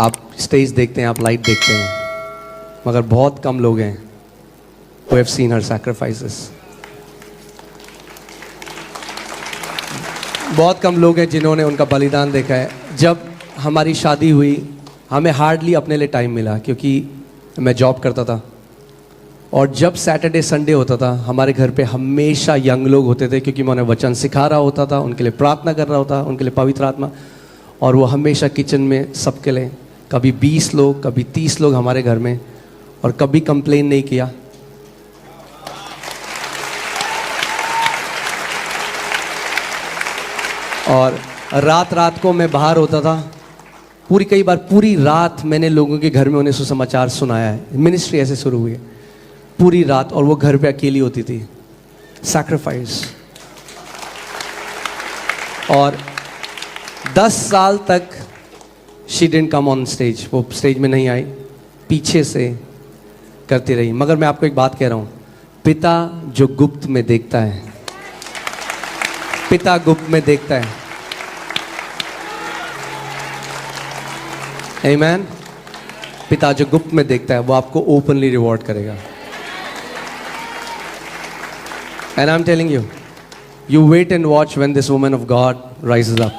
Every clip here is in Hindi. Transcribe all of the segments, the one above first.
आप स्टेज देखते हैं, आप लाइट देखते हैं, मगर बहुत कम लोग हैं who have seen her sacrifices. बहुत कम लोग हैं जिन्होंने उनका बलिदान देखा है. जब हमारी शादी हुई हमें हार्डली अपने लिए टाइम मिला, क्योंकि मैं जॉब करता था और जब सैटरडे संडे होता था हमारे घर पे हमेशा यंग लोग होते थे, क्योंकि मैं उन्हें वचन सिखा रहा होता था, उनके लिए प्रार्थना कर रहा होता, उनके लिए पवित्र आत्मा, और वो हमेशा किचन में सबके लिए, कभी 20 लोग कभी 30 लोग हमारे घर में, और कभी कंप्लेन नहीं किया. और रात रात को मैं बाहर होता था, कई बार पूरी रात मैंने लोगों के घर में उन्हें सुसमाचार सुनाया है. मिनिस्ट्री ऐसे शुरू हुई है, पूरी रात, और वो घर पे अकेली होती थी. सैक्रिफाइस. और 10 साल तक she didn't come on stage, वो स्टेज में नहीं आई, पीछे से करती रही. मगर मैं आपको एक बात कह रहा हूं, पिता जो गुप्त में देखता है, पिता गुप्त में देखता है. आमीन. पिता जो गुप्त में देखता है वो आपको ओपनली रिवॉर्ड करेगा. And I am telling you, you wait and watch when this woman of God rises up.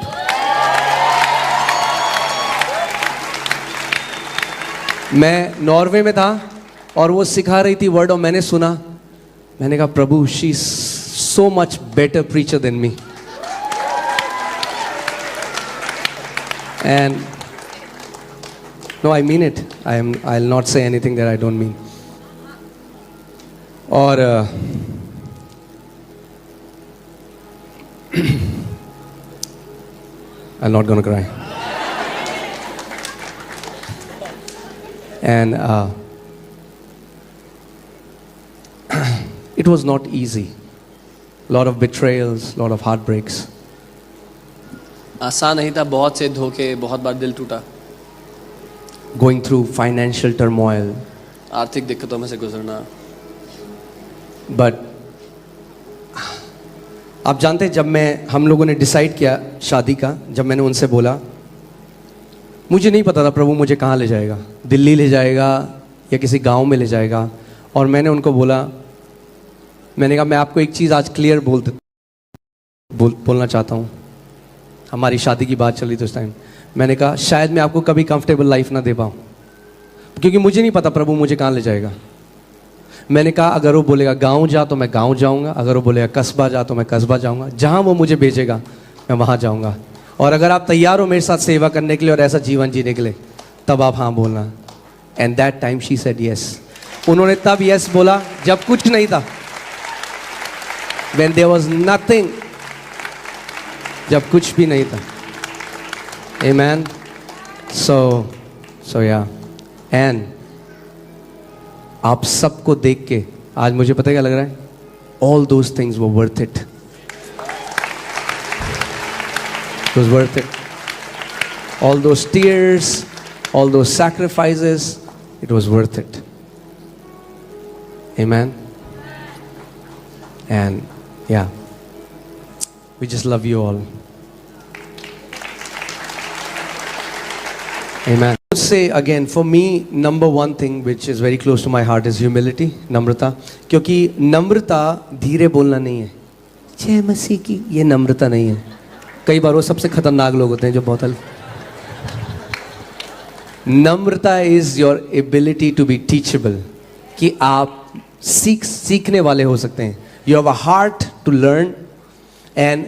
मैं नॉर्वे में था और वो सिखा रही थी वर्ड, और मैंने सुना, मैंने कहा प्रभु, she is so much better preacher than me. And no, I mean it. I will not say anything that I don't mean. और I'm not going to cry. And it was not easy. Lot of betrayals, lot of heartbreaks. आसान नहीं था, बहुत से धोखे, बहुत बार दिल टूटा. Going through financial turmoil. आर्थिक दिक्कतों में से गुजरना. But आप जानते हैं, जब हम लोगों ने डिसाइड किया शादी का, जब मैंने उनसे बोला, मुझे नहीं पता था प्रभु मुझे कहाँ ले जाएगा, दिल्ली ले जाएगा या किसी गांव में ले जाएगा. और मैंने उनको बोला, मैंने कहा मैं आपको एक चीज़ आज क्लियर बोलना चाहता हूँ. हमारी शादी की बात चली तो उस टाइम मैंने कहा शायद मैं आपको कभी कंफर्टेबल लाइफ ना दे पाऊँ, क्योंकि मुझे नहीं पता प्रभु मुझे कहाँ ले जाएगा. मैंने कहा अगर वो बोलेगा गांव जा तो मैं गांव जाऊंगा, अगर वो बोलेगा कस्बा जा तो मैं कस्बा जाऊंगा, जहां वो मुझे भेजेगा मैं वहां जाऊंगा. और अगर आप तैयार हो मेरे साथ सेवा करने के लिए और ऐसा जीवन जीने के लिए, तब आप हाँ बोलना. And that time she said yes. उन्होंने तब यस बोला जब कुछ नहीं था, व्हेन देयर वाज नथिंग, जब कुछ भी नहीं था. आमेन. सो या. एंड आप सबको देख के आज मुझे पता क्या लग रहा है, all those things were worth it. It was worth it. All those tears, all those sacrifices, it was worth it. Amen. And yeah, we just love you all. Amen. I would say again, for me, number one thing which is very close to my heart is humility, नम्रता. क्योंकि नम्रता धीरे बोलना नहीं है. जय मसीह की, ये नम्रता नहीं है. कई बार वो सबसे खतरनाक लोग होते हैं जो बहुत नम्रता is your ability to be teachable, कि आप सीखने वाले हो सकते हैं. You have a heart to learn. And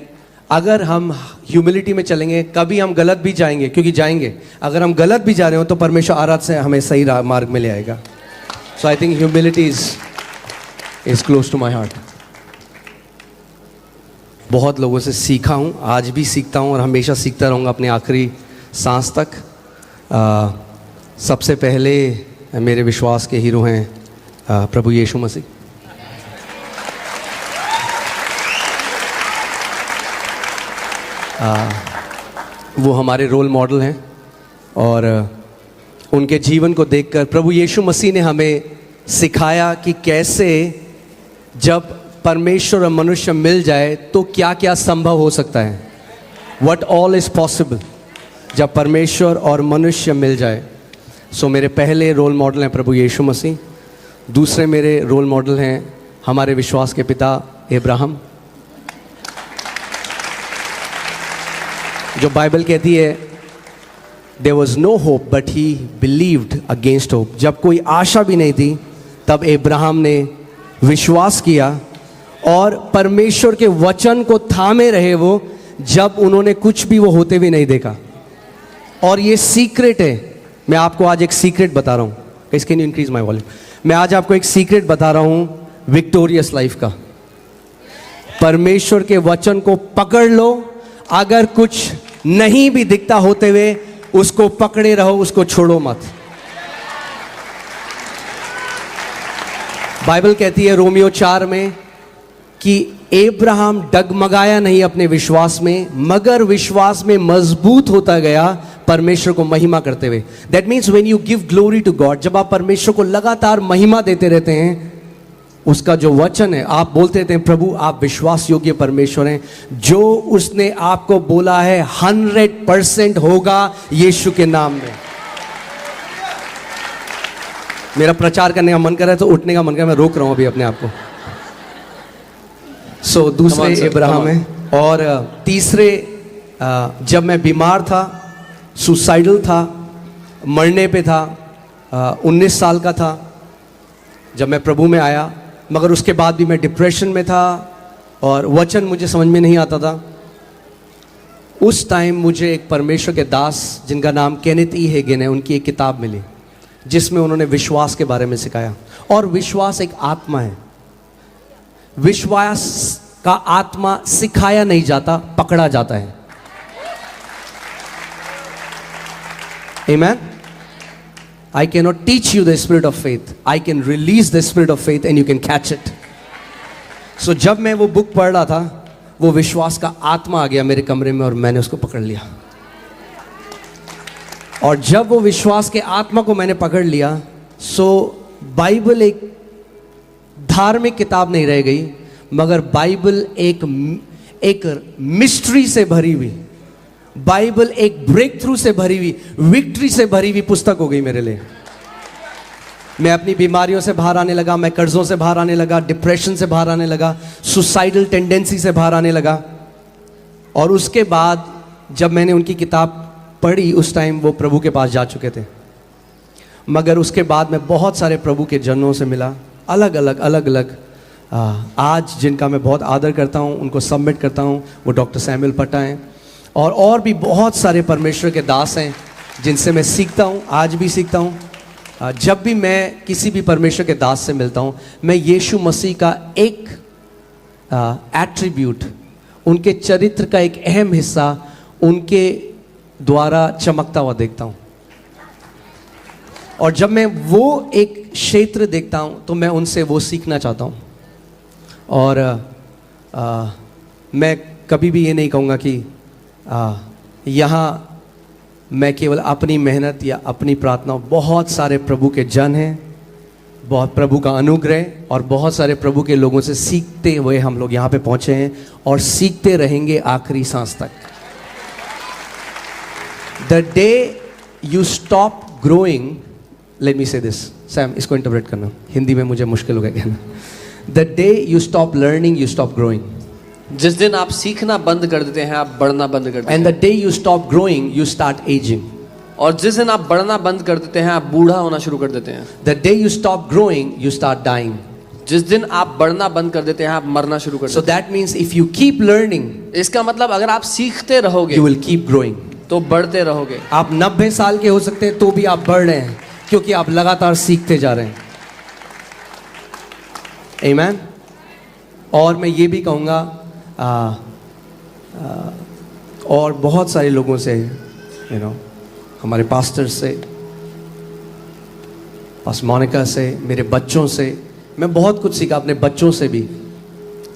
अगर हम ह्यूमिलिटी में चलेंगे, कभी हम गलत भी जाएंगे, क्योंकि जाएंगे, अगर हम गलत भी जा रहे हो तो परमेश्वर आराध से हमें सही मार्ग में ले आएगा. So I think humility is close to my heart. बहुत लोगों से सीखा हूँ, आज भी सीखता हूँ और हमेशा सीखता रहूँगा अपने आखिरी सांस तक. सबसे पहले मेरे विश्वास के हीरो हैं प्रभु यीशु मसीह. वो हमारे रोल मॉडल हैं और उनके जीवन को देखकर प्रभु यीशु मसीह ने हमें सिखाया कि कैसे जब परमेश्वर और मनुष्य मिल जाए तो क्या क्या संभव हो सकता है. What all is possible जब परमेश्वर और मनुष्य मिल जाए। सो मेरे पहले रोल मॉडल हैं प्रभु यीशु मसीह। दूसरे मेरे रोल मॉडल हैं हमारे विश्वास के पिता अब्राहम, जो बाइबल कहती है there was no hope but he believed against hope. जब कोई आशा भी नहीं थी तब अब्राहम ने विश्वास किया और परमेश्वर के वचन को थामे रहे वो, जब उन्होंने कुछ भी वो होते भी नहीं देखा। और ये सीक्रेट है, मैं आपको आज एक सीक्रेट बता रहा हूँ। Can you increase my volume? मैं आज आपको एक सीक्रेट बता रहा हूँ विक्टोरियस लाइफ का। परमेश्वर के वचन को पकड़ लो, अगर कुछ नहीं भी दिखता होते हुए उसको पकड़े रहो, उसको छोड़ो मत। बाइबल कहती है रोमियो 4 में कि अब्राहम डगमगाया नहीं अपने विश्वास में, मगर विश्वास में मजबूत होता गया परमेश्वर को महिमा करते हुए। That means when you give glory to God, जब आप परमेश्वर को लगातार महिमा देते रहते हैं, उसका जो वचन है आप बोलते रहते हैं प्रभु आप विश्वास योग्य परमेश्वर हैं, जो उसने आपको बोला है 100% होगा यीशु के नाम में। मेरा प्रचार करने का मन कर रहा है तो उठने का मन कर रहा है, मैं रोक रहा हूं अभी अपने आप को। सो दूसरे अब्राहम है। और तीसरे, जब मैं बीमार था, सुसाइडल था, मरने पे था, 19 साल का था जब मैं प्रभु में आया, मगर उसके बाद भी मैं डिप्रेशन में था और वचन मुझे समझ में नहीं आता था। उस टाइम मुझे एक परमेश्वर के दास जिनका नाम केनेथ ई हेगन है, उनकी एक किताब मिली जिसमें उन्होंने विश्वास के बारे में सिखाया। और विश्वास एक आत्मा है। विश्वास का आत्मा सिखाया नहीं जाता, पकड़ा जाता है। Amen? I cannot teach you the spirit of faith. I can release the spirit of faith and you can catch it. So जब मैं वो बुक पढ़ रहा था, वो विश्वास का आत्मा आ गया मेरे कमरे में और मैंने उसको पकड़ लिया। और जब वो विश्वास के आत्मा को मैंने पकड़ लिया, सो बाइबल एक धार्मिक किताब नहीं रह गई, मगर बाइबल एक मिस्ट्री से भरी हुई, बाइबल एक ब्रेक थ्रू से भरी हुई, विक्ट्री से भरी हुई पुस्तक हो गई मेरे लिए। मैं अपनी बीमारियों से बाहर आने लगा, मैं कर्जों से बाहर आने लगा, डिप्रेशन से बाहर आने लगा, सुसाइडल टेंडेंसी से बाहर आने लगा। और उसके बाद जब मैंने उनकी किताब पढ़ी, उस टाइम वो प्रभु के पास जा चुके थे, मगर उसके बाद मैं बहुत सारे प्रभु के जनों से मिला, अलग अलग आज जिनका मैं बहुत आदर करता हूँ, उनको सबमिट करता हूँ, वो डॉक्टर सैमुअल पट्टा हैं और भी बहुत सारे परमेश्वर के दास हैं जिनसे मैं सीखता हूँ, आज भी सीखता हूँ। जब भी मैं किसी भी परमेश्वर के दास से मिलता हूँ, मैं यीशु मसीह का एक एट्रीब्यूट, उनके चरित्र का एक अहम हिस्सा उनके द्वारा चमकता हुआ देखता हूँ। और जब मैं वो एक क्षेत्र देखता हूँ तो मैं उनसे वो सीखना चाहता हूँ। और मैं कभी भी ये नहीं कहूँगा कि यहाँ मैं केवल अपनी मेहनत या अपनी प्रार्थना, बहुत सारे प्रभु के जन हैं, बहुत प्रभु का अनुग्रह और बहुत सारे प्रभु के लोगों से सीखते हुए हम लोग यहाँ पे पहुँचे हैं और सीखते रहेंगे आखिरी सांस तक। The day you stop growing, let me say this, Sam, इसको इंटरप्रेट करना, हिंदी में मुझे मुश्किल हो गया कहना। The day you stop learning, you stop growing. जिस दिन आप सीखना बंद कर देते हैं, आप बढ़ना बंद कर देते हैं। And the day you stop growing, you start aging. और जिस दिन आप बढ़ना बंद कर देते हैं, आप बूढ़ा होना शुरू कर देते हैं। The day you stop growing, you start dying. जिस दिन आप बढ़ना बंद कर देते हैं, आप मरना शुरू कर देते So that means if you keep learning, हैं। इसका मतलब अगर आप सीखते रहोगे, you will keep growing. तो बढ़ते रहोगे। आप 90 साल के हो सकते हैं तो भी आप बढ़ रहे हैं, क्योंकि आप लगातार सीखते जा रहे हैं। Amen? और मैं ये भी कहूँगा, और बहुत सारे लोगों से, हमारे पास्टर से, पास मोनिका से, मेरे बच्चों से, मैं बहुत कुछ सीखा, अपने बच्चों से भी,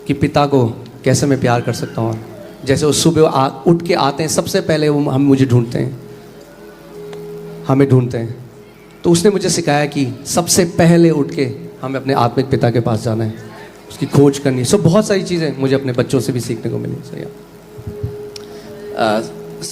कि पिता को कैसे मैं प्यार कर सकता हूँ। जैसे वो सुबह उठ के आते हैं, सबसे पहले वो हम मुझे ढूंढते हैं, हमें ढूंढते हैं। तो उसने मुझे सिखाया कि सबसे पहले उठ के हमें अपने आत्मिक पिता के पास जाना है, उसकी खोज करनी। सो बहुत सारी चीज़ें मुझे अपने बच्चों से भी सीखने को मिली।